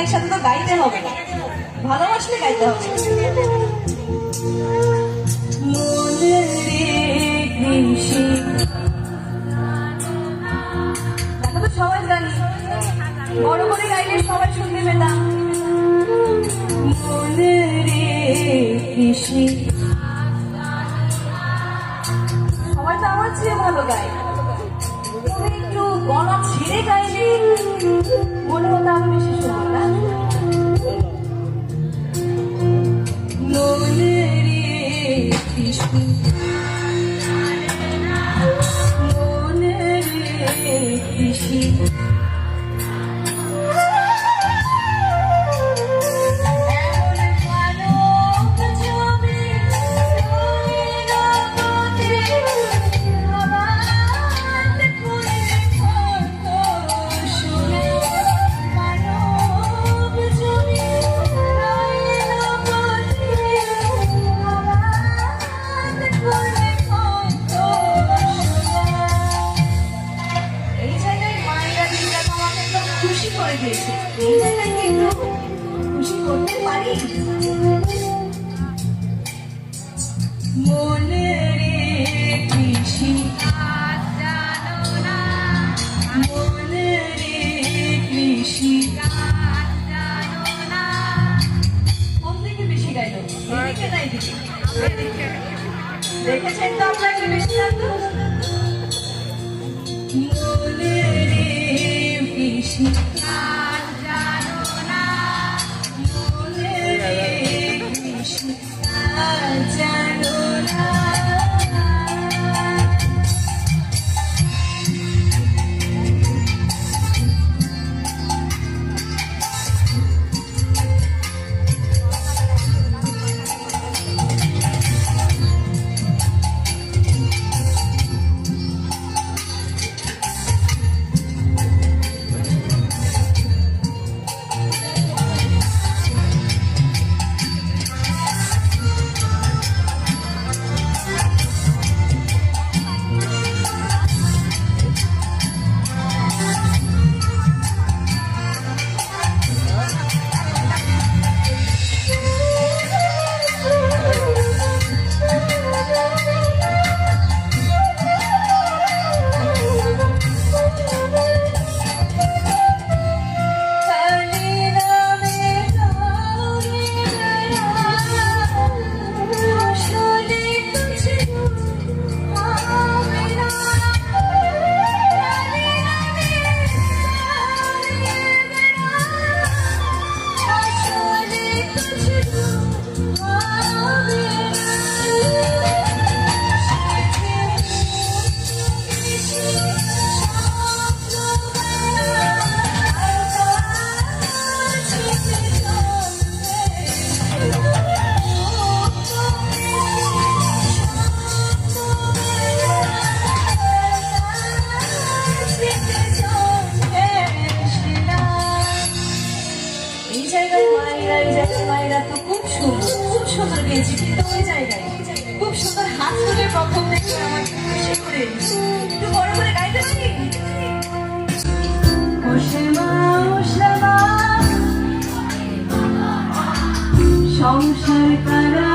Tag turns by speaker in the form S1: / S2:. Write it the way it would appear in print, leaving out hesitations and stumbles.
S1: গানের সাথে তো গাইতে হবে না, ভালোবাসলে গাইতে হবে। দেখো তো সবাই জানি, বড় করে গাইলে সবাই শুনতে পেতাম। সবাই তো আমার চেয়ে ভালো গায়, তুমি একটু গলা ছেড়ে গাইলে মনে হতো আরো বেশি সুন্দর না? খুশি করতে পারি মনে রে কৃষি মনে রে কৃষি কোন দিকে বেশি গাইল? এদিকে না এদিকে? দেখেছেন তো আপনাকে বেশি লাগতো। মনে রে কৃষি মায়েরা তো খুব সুন্দর গেয়েছে, কিন্তু ওই জায়গায় খুব সুন্দর হাত তুলে প্রথম দেখে আমার খুশি করে একটু বড় করে গাইতে পারি। সংসার করা